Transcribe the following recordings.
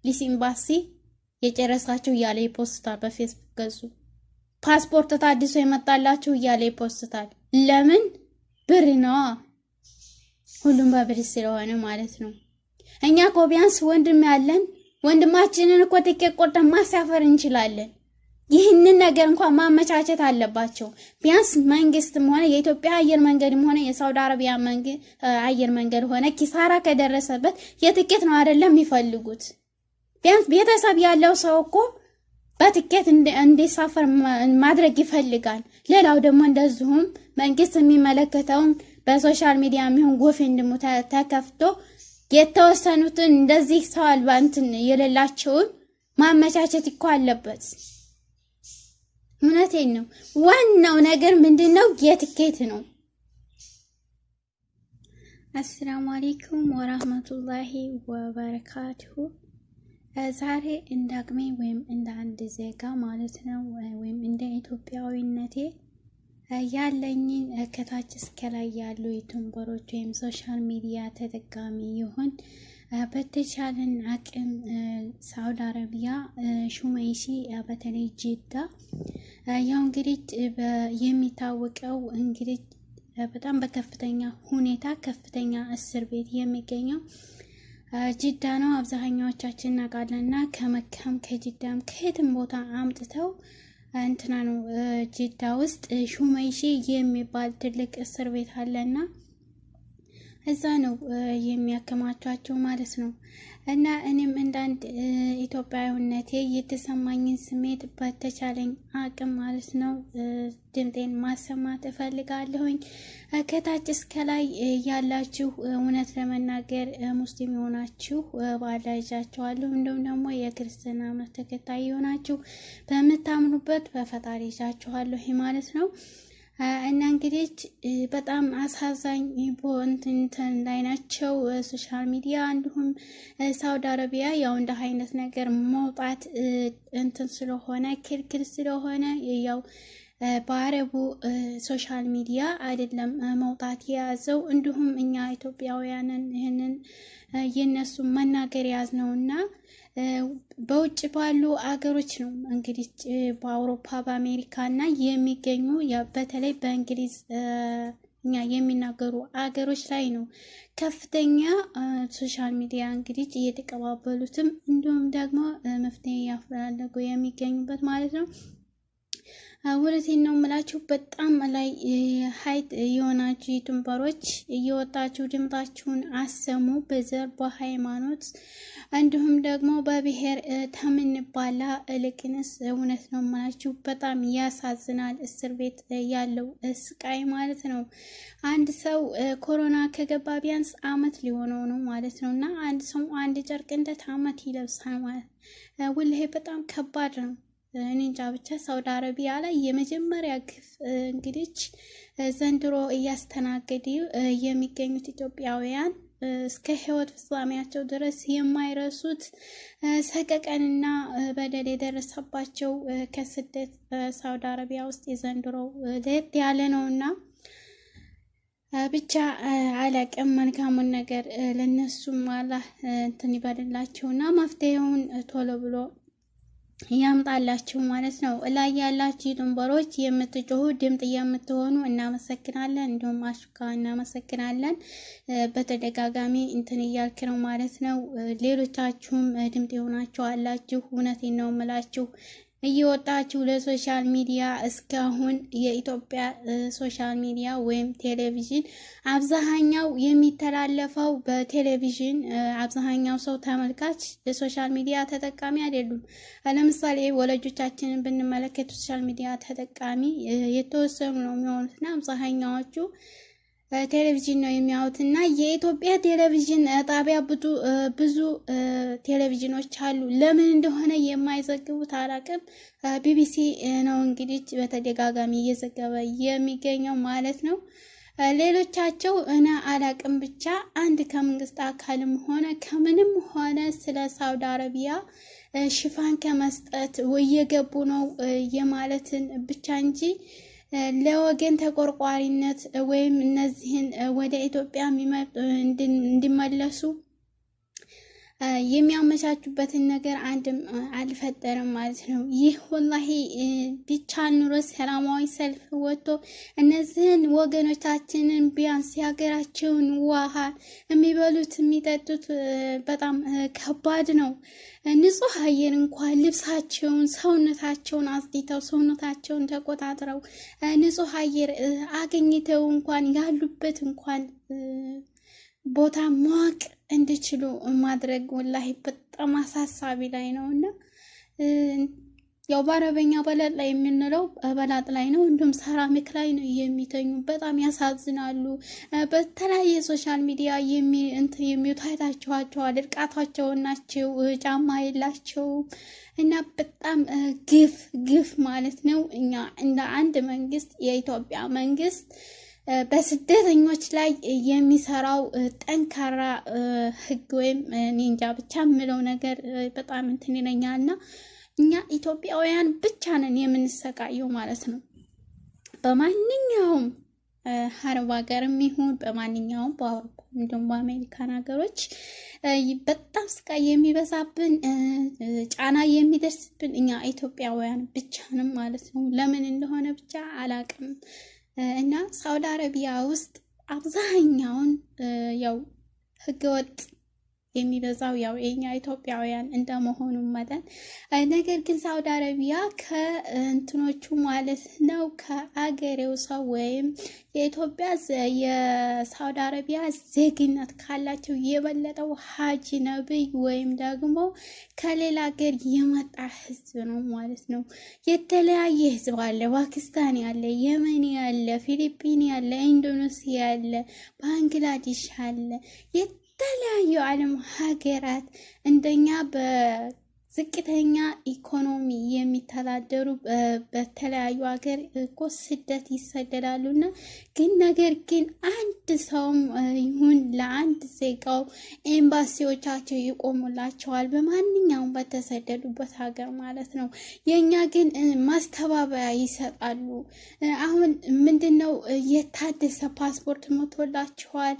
ሊስ ኤምባሲ የጨረሳችሁ እያለ ይፖስታል በፌስቡክ ገጹ። ፓስፖርት ታድሶ የመጣላችሁ እያለ ይፖስታል። ለምን? ብር ነው። ሁሉም በብር ስለሆነ ማለት ነው። እኛ እኮ ቢያንስ ወንድም ያለን ወንድማችንን እኮ ትኬት ቆርጠን ማሳፈር እንችላለን። ይህንን ነገር እንኳን ማመቻቸት አለባቸው። ቢያንስ መንግስትም ሆነ የኢትዮጵያ አየር መንገድም ሆነ የሳውዲ አረቢያ አየር መንገድ ሆነ ኪሳራ ከደረሰበት የትኬት ነው አይደለም የሚፈልጉት። ቢያንስ ቤተሰብ ያለው ሰው እኮ በትኬት እንዲሳፈር ማድረግ ይፈልጋል። ሌላው ደግሞ እንደዚሁም መንግስት የሚመለከተውን በሶሻል ሚዲያ የሚሆን ጎፈንድሙ ተከፍቶ የተወሰኑትን እንደዚህ ሰው አልባ እንትን የሌላቸውን ማመቻቸት እኮ አለበት። እውነቴን ነው። ዋናው ነገር ምንድነው? የትኬት ነው። አሰላሙ አለይኩም ወራህመቱላሂ ወበረካቱሁ። ዛሬ እንዳቅሜ ወይም እንደ አንድ ዜጋ ማለት ነው ወይም እንደ ኢትዮጵያዊነቴ ያለኝን ከታች እስከ ላይ ያሉ ዩቲዩበሮች ወይም ሶሻል ሚዲያ ተጠቃሚ ይሁን በተቻለን አቅም ሳውዲ አረቢያ ሹመይሲ በተለይ ጅዳ ያው እንግዲህ የሚታወቀው እንግዲህ በጣም በከፍተኛ ሁኔታ ከፍተኛ እስር ቤት የሚገኘው ጅዳ ነው። አብዛኛዎቻችን እናውቃለንና ከመካም ከጅዳም ከየትም ቦታ አምጥተው እንትና ነው ጅዳ ውስጥ ሹመይሲ የሚባል ትልቅ እስር ቤት አለና እዛ ነው የሚያከማቿቸው ማለት ነው። እና እኔም እንዳንድ ኢትዮጵያዊነቴ የተሰማኝን ስሜት በተቻለኝ አቅም ማለት ነው ድምጤን ማሰማት እፈልጋለሁኝ። ከታች እስከ ላይ ያላችሁ እውነት ለመናገር ሙስሊም የሆናችሁ ባላ ይዛችኋለሁ፣ እንዲሁም ደግሞ የክርስትና እምነት ተከታይ የሆናችሁ በምታምኑበት በፈጣሪ ይዛችኋለሁ ማለት ነው። እና እንግዲህ በጣም አሳዛኝ እንትን ላይ ናቸው ሶሻል ሚዲያ እንዲሁም ሳውዲ አረቢያ ያው እንደ አይነት ነገር መውጣት እንትን ስለሆነ ክልክል ስለሆነ ያው በአረቡ ሶሻል ሚዲያ አይደለም መውጣት የያዘው። እንዲሁም እኛ ኢትዮጵያውያንን ይሄንን የነሱ መናገር ያዝነውና በውጭ ባሉ አገሮች ነው እንግዲህ በአውሮፓ በአሜሪካና የሚገኙ በተለይ በእንግሊዝ እኛ የሚናገሩ አገሮች ላይ ነው ከፍተኛ ሶሻል ሚዲያ እንግዲህ እየተቀባበሉትም እንዲሁም ደግሞ መፍትሄ ያፈላለጉ የሚገኙበት ማለት ነው። እውነቴን ነው የምላችሁ። በጣም ላይ ሀይት የሆናችሁ ዩቲዩበሮች እየወጣችሁ ድምጣችሁን አሰሙ። በዘር በሃይማኖት እንዲሁም ደግሞ በብሔር ተምንባላ እልቅንስ እውነት ነው የምላችሁ በጣም ያሳዝናል። እስር ቤት ያለው ስቃይ ማለት ነው። አንድ ሰው ኮሮና ከገባ ቢያንስ አመት ሊሆነው ነው ማለት ነው። እና አንድ ሰው አንድ ጨርቅ እንደ አመት ይለብሳል ማለት ወላሂ በጣም ከባድ ነው። እኔ እንጃ ብቻ ሳውዲ አረቢያ ላይ የመጀመሪያ ግፍ እንግዲህ ዘንድሮ እያስተናገዱ የሚገኙት ኢትዮጵያውያን እስከ ህይወት ፍጻሜያቸው ድረስ የማይረሱት ሰቀቀንና በደል የደረሰባቸው ከስደት ሳውዲ አረቢያ ውስጥ የዘንድሮ ለየት ያለ ነውና ብቻ አላቅም። መልካሙን ነገር ለነሱም አላህ እንትን ይበልላቸውና መፍትሄውን ቶሎ ብሎ ያምጣላችሁ ማለት ነው። ላይ ያላችሁ ዩቲዩበሮች የምትጮሁ ድምጥ የምትሆኑ እናመሰግናለን። እንዲሁም አሽካ እናመሰግናለን። በተደጋጋሚ እንትን እያልክ ነው ማለት ነው። ሌሎቻችሁም ድምጥ የሆናችሁ አላችሁ። እውነቴን ነው የምላችሁ እየወጣችሁ ለሶሻል ሚዲያ እስካሁን የኢትዮጵያ ሶሻል ሚዲያ ወይም ቴሌቪዥን አብዛኛው የሚተላለፈው በቴሌቪዥን አብዛኛው ሰው ተመልካች የሶሻል ሚዲያ ተጠቃሚ አይደሉም። ለምሳሌ ወላጆቻችንን ብንመለከት ሶሻል ሚዲያ ተጠቃሚ የተወሰኑ ነው የሚሆኑትና አብዛኛዎቹ ቴሌቪዥን ነው የሚያዩትና የኢትዮጵያ ቴሌቪዥን ጣቢያ ብዙ ቴሌቪዥኖች አሉ። ለምን እንደሆነ የማይዘግቡት አላቅም። ቢቢሲ ነው እንግዲህ በተደጋጋሚ እየዘገበ የሚገኘው ማለት ነው። ሌሎቻቸው እኔ አላቅም። ብቻ አንድ ከመንግስት አካልም ሆነ ከምንም ሆነ ስለ ሳውዲ አረቢያ ሽፋን ከመስጠት እየገቡ ነው የማለትን ብቻ እንጂ ለወገን ተቆርቋሪነት ወይም እነዚህን ወደ ኢትዮጵያ እንዲመለሱ የሚያመቻቹበትን ነገር አንድም አልፈጠረም ማለት ነው። ይህ ወላሂ ቢቻል ኑሮ ሰላማዊ ሰልፍ ወጥቶ እነዚህን ወገኖቻችንን ቢያንስ የሀገራቸውን ውሃ የሚበሉት የሚጠጡት በጣም ከባድ ነው። ንጹህ አየር እንኳን ልብሳቸውን ሰውነታቸውን አጽድተው ሰውነታቸውን ተቆጣጥረው ንጹህ አየር አገኝተው እንኳን ያሉበት እንኳን ቦታ ማወቅ እንዲችሉ ማድረግ ወላሂ በጣም አሳሳቢ ላይ ነው። እና ያው በአረበኛ በላጥ ላይ የምንለው በላጥ ላይ ነው፣ እንዲሁም ሰራሚክ ላይ ነው የሚተኙ። በጣም ያሳዝናሉ። በተለያየ ሶሻል ሚዲያ የሚዩት አይታችኋቸዋል። እርቃታቸውን ናቸው፣ ጫማ የላቸውም። እና በጣም ግፍ ማለት ነው። እኛ እንደ አንድ መንግስት የኢትዮጵያ መንግስት በስደተኞች ላይ የሚሰራው ጠንካራ ህግ ወይም ኒንጃ ብቻ የምለው ነገር በጣም እንትን ይለኛልና እኛ ኢትዮጵያውያን ብቻ ነን የምንሰቃየው ማለት ነው። በማንኛውም አረብ ሀገርም ይሁን በማንኛውም በአውሮፓ እንዲሁም በአሜሪካን ሀገሮች በጣም ስቃይ የሚበዛብን ጫና የሚደርስብን እኛ ኢትዮጵያውያን ብቻ ነን ማለት ነው። ለምን እንደሆነ ብቻ አላቅም። እና ሳውዲ አረቢያ ውስጥ አብዛኛውን ያው ህገወጥ የሚበዛው ያው የኛ ኢትዮጵያውያን እንደመሆኑ መጠን ነገር ግን ሳውዲ አረቢያ ከእንትኖቹ ማለት ነው ከአገሬው ሰው ወይም የኢትዮጵያ የሳውዲ አረቢያ ዜግነት ካላቸው የበለጠው ሀጂ ነብይ ወይም ደግሞ ከሌላ ሀገር የመጣ ህዝብ ነው ማለት ነው። የተለያየ ህዝብ አለ። ፓኪስታን ያለ፣ የመን ያለ፣ ፊሊፒን ያለ፣ ኢንዶኔሲያ ያለ፣ ባንግላዴሽ አለ። የተለያዩ ዓለም ሀገራት እንደኛ በዝቅተኛ ኢኮኖሚ የሚተዳደሩ በተለያዩ ሀገር እኮ ስደት ይሰደዳሉና ግን ነገር ግን አንድ ሰውም ይሁን ለአንድ ዜጋው ኤምባሲዎቻቸው ይቆሙላቸዋል በማንኛውም በተሰደዱበት ሀገር ማለት ነው። የኛ ግን ማስተባበያ ይሰጣሉ። አሁን ምንድነው የታደሰ ፓስፖርት መጥቶላችኋል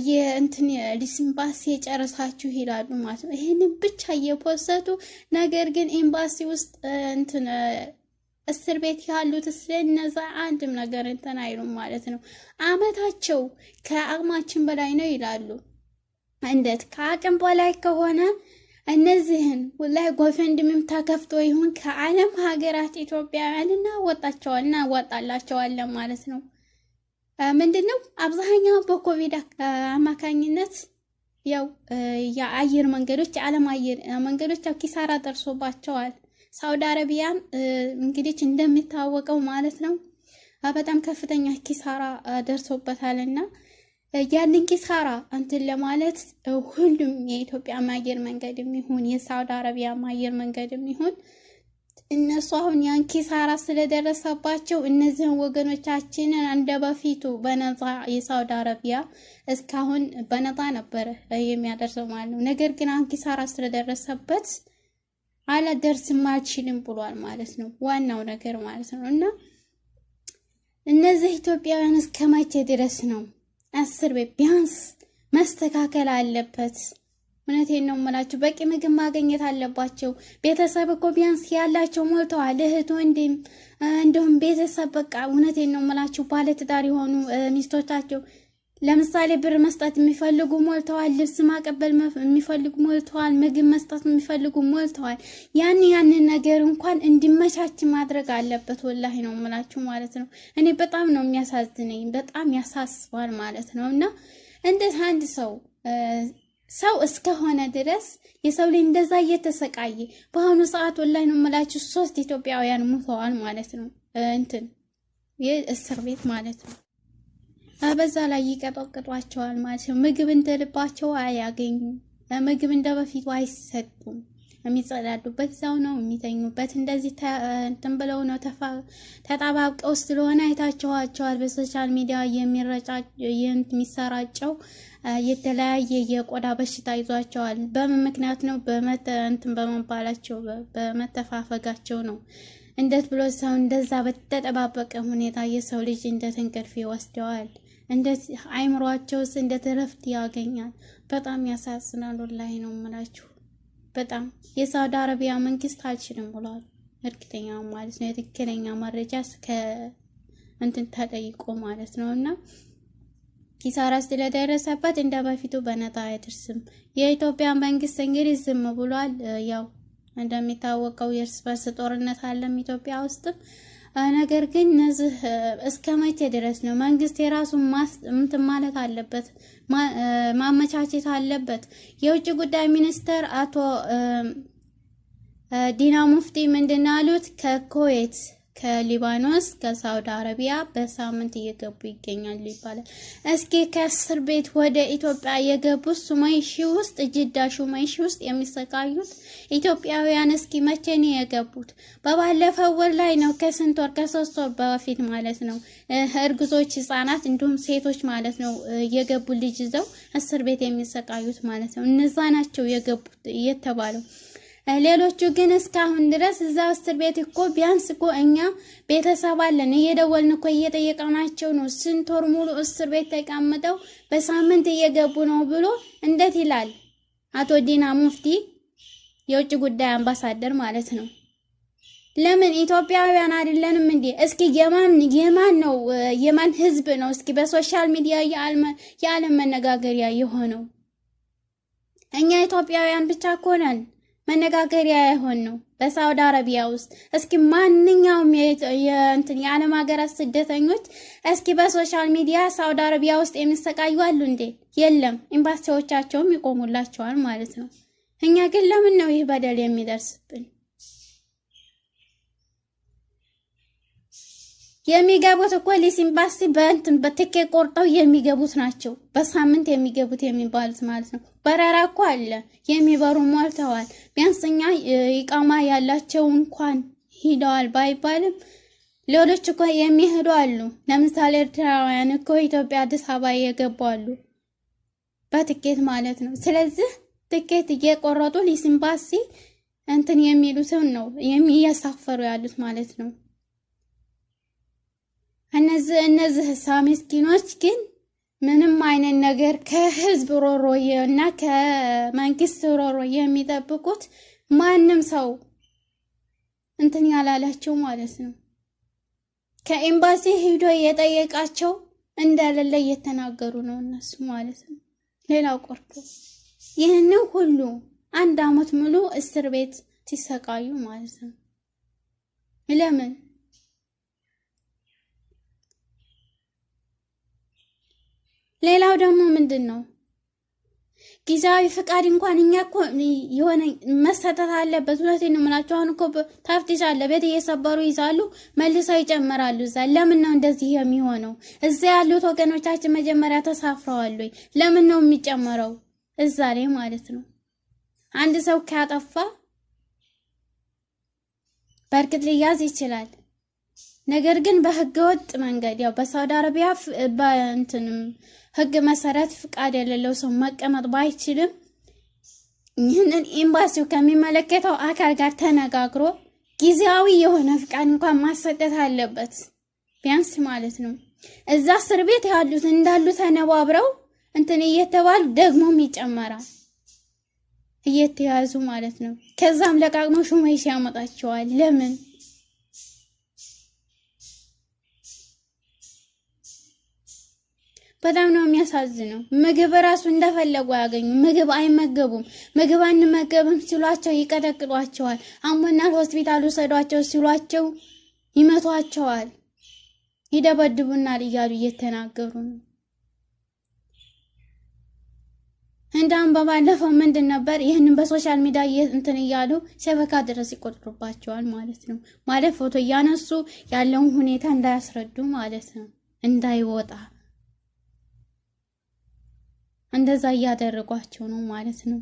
የእንትን ኤምባሲ የጨረሳችሁ ይላሉ ማለት ነው። ይሄንን ብቻ እየፖሰቱ ነገር ግን ኤምባሲ ውስጥ እንትን እስር ቤት ያሉት ስለነዛ አንድም ነገር እንትን አይሉም ማለት ነው። አመታቸው ከአቅማችን በላይ ነው ይላሉ። እንዴት ከአቅም በላይ ከሆነ እነዚህን ወላሂ ጎፈንድምም ተከፍቶ ይሁን ከዓለም ሀገራት ኢትዮጵያውያን እናዋጣላቸዋለን ማለት ነው። ምንድነው አብዛኛው በኮቪድ አማካኝነት ያው የአየር መንገዶች የዓለም አየር መንገዶች ኪሳራ ደርሶባቸዋል። ሳውዲ አረቢያም እንግዲህ እንደሚታወቀው ማለት ነው በጣም ከፍተኛ ኪሳራ ደርሶበታልና ያንን ኪሳራ እንትን ለማለት ሁሉም የኢትዮጵያ አየር መንገድም ይሁን የሳውዲ አረቢያ አየር መንገድም ይሁን እነሱ አሁን ያን ኪሳራ ስለደረሰባቸው እነዚህን ወገኖቻችንን እንደ በፊቱ በነፃ የሳውዲ አረቢያ እስካሁን በነፃ ነበር የሚያደርሰው ማለት ነው። ነገር ግን አሁን ኪሳራ ስለደረሰበት አላደርስም አልችልም ብሏል ማለት ነው። ዋናው ነገር ማለት ነው። እና እነዚህ ኢትዮጵያውያን እስከ መቼ ድረስ ነው እስር ቤት? ቢያንስ መስተካከል አለበት። እውነቴን ነው የምላችሁ። በቂ ምግብ ማግኘት አለባቸው። ቤተሰብ እኮ ቢያንስ ያላቸው ሞልተዋል። እህት ወንድም፣ እንዲሁም ቤተሰብ በቃ እውነቴን ነው የምላችሁ። ባለትዳር የሆኑ ሚስቶቻቸው ለምሳሌ ብር መስጠት የሚፈልጉ ሞልተዋል። ልብስ ማቀበል የሚፈልጉ ሞልተዋል። ምግብ መስጠት የሚፈልጉ ሞልተዋል። ያንን ነገር እንኳን እንዲመቻች ማድረግ አለበት። ወላሂ ነው የምላችሁ ማለት ነው። እኔ በጣም ነው የሚያሳዝነኝ፣ በጣም ያሳስባል ማለት ነው። እና እንዴት አንድ ሰው እስከሆነ ድረስ የሰው ልጅ እንደዛ እየተሰቃየ በአሁኑ ሰዓት ወላሂ ነው የምላችሁ 3 ኢትዮጵያውያን ሞተዋል ማለት ነው። እንትን የእስር ቤት ማለት ነው። በዛ ላይ ይቀጠቅጧቸዋል ማለት ነው። ምግብ እንደልባቸው አያገኙም። ምግብ እንደበፊቱ አይሰጡም። የሚጸዳዱበት እዛው ነው፣ የሚተኙበት እንደዚህ እንትን ብለው ነው ተጣባብቀው ስለሆነ አይታችኋቸዋል። በሶሻል ሚዲያ የሚሰራጨው የተለያየ የቆዳ በሽታ ይዟቸዋል። በምን ምክንያት ነው? እንትን በመባላቸው በመተፋፈጋቸው ነው። እንዴት ብሎ ሰው እንደዛ በተጠባበቀ ሁኔታ የሰው ልጅ እንዴት እንቅልፍ ይወስደዋል? እንደዚህ አይምሯቸውስ እንዴት እረፍት ያገኛል? በጣም ያሳዝናል። ወላሂ ነው የምላችሁ። በጣም የሳውዲ አረቢያ መንግስት አልችልም ብሏል። እርግጠኛ ማለት ነው የትክክለኛ መረጃ እስከ እንትን ተጠይቆ ማለት ነውና ኪሳራ ስለደረሰበት እንደ በፊቱ በነጣ አይደርስም። የኢትዮጵያ መንግስት እንግዲህ ዝም ብሏል። ያው እንደሚታወቀው የእርስ በርስ ጦርነት አለም ኢትዮጵያ ውስጥም። ነገር ግን እነዚህ እስከ መቼ ድረስ ነው? መንግስት የራሱን እንትን ማለት አለበት፣ ማመቻቸት አለበት። የውጭ ጉዳይ ሚኒስተር አቶ ዲና ሙፍቲ ምንድን አሉት? ከኩዌት፣ ከሊባኖስ፣ ከሳውዲ አረቢያ በሳምንት እየገቡ ይገኛሉ ይባላል። እስኪ ከእስር ቤት ወደ ኢትዮጵያ የገቡት ሱመይሺ ውስጥ ጅዳ ሱመይሺ ውስጥ የሚሰቃዩት ኢትዮጵያውያን እስኪ መቼ ነው የገቡት? በባለፈው ወር ላይ ነው። ከስንት ወር? ከ3 ወር በፊት ማለት ነው። እርጉዞች፣ ህፃናት እንዲሁም ሴቶች ማለት ነው የገቡ ልጅ ይዘው እስር ቤት የሚሰቃዩት ማለት ነው። እነዛ ናቸው የገቡት የተባለው። ሌሎቹ ግን እስካሁን ድረስ እዛው እስር ቤት እኮ ቢያንስ እኮ እኛ ቤተሰብ አለን እየደወልን እኮ እየጠየቅናቸው ነው። ስንት ወር ሙሉ እስር ቤት ተቀምጠው በሳምንት እየገቡ ነው ብሎ እንዴት ይላል አቶ ዲና ሙፍቲ የውጭ ጉዳይ አምባሳደር ማለት ነው። ለምን ኢትዮጵያውያን አይደለንም እንዴ? እስኪ የማን ነው የማን ህዝብ ነው እስኪ በሶሻል ሚዲያ የዓለም መነጋገሪያ የሆነው? እኛ ኢትዮጵያውያን ብቻ እኮ ነን መነጋገሪያ የሆን ነው በሳውዲ አረቢያ ውስጥ። እስኪ ማንኛውም የዓለም ሀገራት ስደተኞች እስኪ በሶሻል ሚዲያ ሳውዲ አረቢያ ውስጥ የሚሰቃዩ አሉ እንዴ? የለም። ኤምባሲዎቻቸውም ይቆሙላቸዋል ማለት ነው። እኛ ግን ለምን ነው ይህ በደል የሚደርስብን? የሚገቡት እኮ ሊስ ኤምባሲ በትኬት ቆርጠው የሚገቡት ናቸው። በሳምንት የሚገቡት የሚባሉት ማለት ነው። በረራ እኮ አለ የሚበሩ ሞልተዋል። ቢያንስ እኛ ኢቃማ ያላቸው እንኳን ሂደዋል ባይባልም ሌሎች እኮ የሚሄዱ አሉ። ለምሳሌ ኤርትራውያን እኮ ኢትዮጵያ አዲስ አበባ የገቡ አሉ በትኬት ማለት ነው። ስለዚህ ትኬት እየቆረጡ ሊስ ኤምባሲ እንትን የሚሉትን ነው የሚያሳፈሩ ያሉት ማለት ነው። እነዚህ ምስኪኖች ግን ምንም አይነት ነገር ከህዝብ ሮሮ እና ከመንግስት ሮሮ የሚጠብቁት ማንም ሰው እንትን ያላላቸው ማለት ነው። ከኤምባሲ ሄዶ የጠየቃቸው እንደሌለ እየተናገሩ ነው እነሱ ማለት ነው። ሌላው ቆርጦ ይህንን ሁሉ 1 አመት ሙሉ እስር ቤት ሲሰቃዩ ማለት ነው። ለምን? ሌላው ደግሞ ምንድነው? ጊዜያዊ ፍቃድ እንኳን እኛ እኮ የሆነ መሰጠት አለበት። ሁለቴን ነው የምላችሁ። አሁን እኮ ታፍቲሽ አለ። ቤት እየሰበሩ ይዛሉ፣ መልሰው ይጨምራሉ እዛ። ለምን ነው እንደዚህ የሚሆነው? እዛ ያሉት ወገኖቻችን መጀመሪያ ተሳፍረዋል ወይ? ለምን ነው የሚጨመረው እዛ ላይ ማለት ነው? አንድ ሰው ካጠፋ በእርግጥ ሊያዝ ይችላል። ነገር ግን በህገወጥ መንገድ ያው በሳውዲ አረቢያ በእንትንም ህግ መሰረት ፍቃድ የሌለው ሰው መቀመጥ ባይችልም ይህንን ኤምባሲው ከሚመለከተው አካል ጋር ተነጋግሮ ጊዜያዊ የሆነ ፍቃድ እንኳን ማሰጠት አለበት ቢያንስ ማለት ነው። እዛ እስር ቤት ያሉት እንዳሉ ተነባብረው እንትን እየተባሉ ደግሞም ይጨመራል እየተያዙ ማለት ነው። ከዛም ለቃቅሞ ሹመይሽ ያመጣቸዋል። ለምን? በጣም ነው የሚያሳዝነው። ምግብ ራሱ እንደፈለጉ ያገኙ፣ ምግብ አይመገቡም። ምግብ አንመገብም ሲሏቸው ይቀጠቅጧቸዋል። አሞናል ሆስፒታል ወሰዷቸው ሲሏቸው ይመቷቸዋል፣ ይደበድቡናል እያሉ እየተናገሩ ነው። እንዳም በባለፈው ምንድን ነበር ይህንን በሶሻል ሚዲያ እንትን እያሉ ሸበካ ድረስ ይቆጥሩባቸዋል ማለት ነው። ማለት ፎቶ እያነሱ ያለውን ሁኔታ እንዳያስረዱ ማለት ነው፣ እንዳይወጣ እንደዛ እያደረጓቸው ነው ማለት ነው።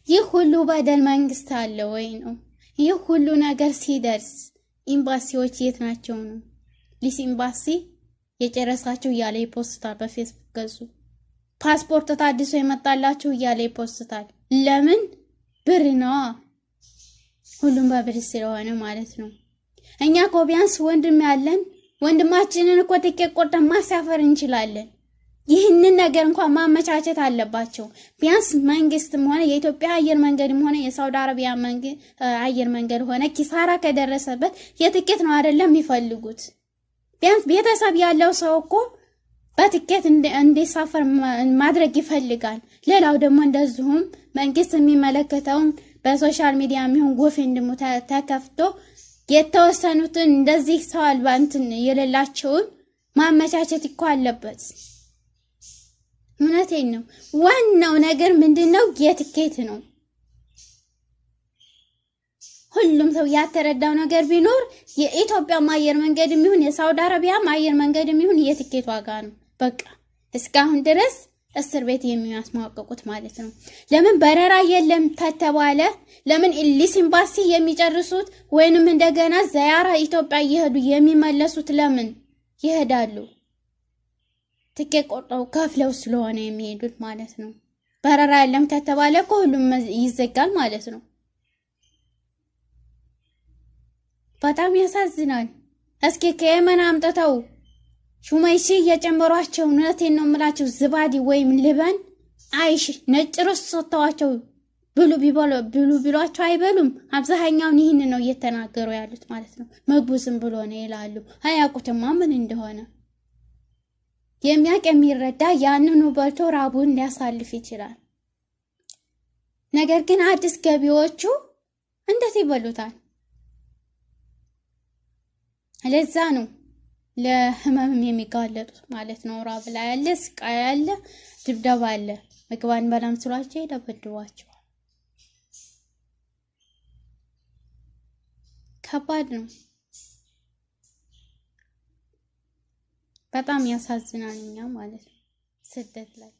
ይህ ሁሉ በደል መንግስት አለ ወይ ነው? ይህ ሁሉ ነገር ሲደርስ ኤምባሲዎች የት ናቸው ነው? ሊስ ኤምባሲ የጨረሳችሁ እያለ ይፖስታል በፌስቡክ ገጹ። ፓስፖርት ታድሶ የመጣላችሁ እያለ ይፖስታል። ለምን? ብር ነው። ሁሉም በብር ስለሆነ ማለት ነው። እኛ እኮ ቢያንስ ወንድም ያለን ወንድማችንን እኮ ትኬት ቆርጠን ማሳፈር እንችላለን። ይህንን ነገር እንኳን ማመቻቸት አለባቸው። ቢያንስ መንግስትም ሆነ የኢትዮጵያ አየር መንገድም ሆነ የሳውዲ አረቢያ አየር መንገድ ሆነ ኪሳራ ከደረሰበት የትኬት ነው አይደለም የሚፈልጉት። ቢያንስ ቤተሰብ ያለው ሰው እኮ በትኬት እንዲሳፈር ማድረግ ይፈልጋል። ሌላው ደግሞ እንደዚሁም መንግስት የሚመለከተውን በሶሻል ሚዲያ የሚሆን ጎፈንድሙ ተከፍቶ የተወሰኑትን እንደዚህ ሰው አልባ እንትን የሌላቸውን ማመቻቸት እኮ አለበት። እውነቴን ነው። ዋናው ነገር ምንድነው? የትኬት ነው። ሁሉም ሰው ያተረዳው ነገር ቢኖር የኢትዮጵያ አየር መንገድ የሚሆን የሳውዲ አረቢያ አየር መንገድ የሚሆን የትኬት ዋጋ ነው። በቃ እስካሁን ድረስ እስር ቤት የሚያስማቀቁት ማለት ነው። ለምን በረራ የለም ተተባለ? ለምን ኢሊስ ኤምባሲ የሚጨርሱት ወይንም እንደገና ዘያራ ኢትዮጵያ እየሄዱ የሚመለሱት ለምን ይሄዳሉ? ትኬት ቆርጠው ከፍለው ስለሆነ የሚሄዱት ማለት ነው። በረራ የለም ተተባለ እኮ ሁሉም ይዘጋል ማለት ነው። በጣም ያሳዝናል። እስኪ ከየመን አምጥተው ሹመይሲ እየጨመሯቸው እውነቴን ነው የምላቸው ዝባዲ ወይም ልበን አይሽ ነጭ ሩዝ ሰጥተዋቸው ብሉ ቢሏቸው አይበሉም። አብዛኛውን ይህን ነው እየተናገሩ ያሉት ማለት ነው። ምግቡ ዝም ብሎ ነው ይላሉ። አያውቁትማ ምን እንደሆነ። የሚያውቅ የሚረዳ ያንኑ በልቶ ራቡን ሊያሳልፍ ይችላል። ነገር ግን አዲስ ገቢዎቹ እንዴት ይበሉታል? ለዛ ነው ለህመም የሚጋለጡት ማለት ነው። ራብ ላይ ያለ ስቃይ ያለ ድብደባ አለ። ምግባን በላም ስሏቸው ይደበድቧቸዋል። ከባድ ነው። በጣም ያሳዝናል። እኛ ማለት ነው ስደት ላይ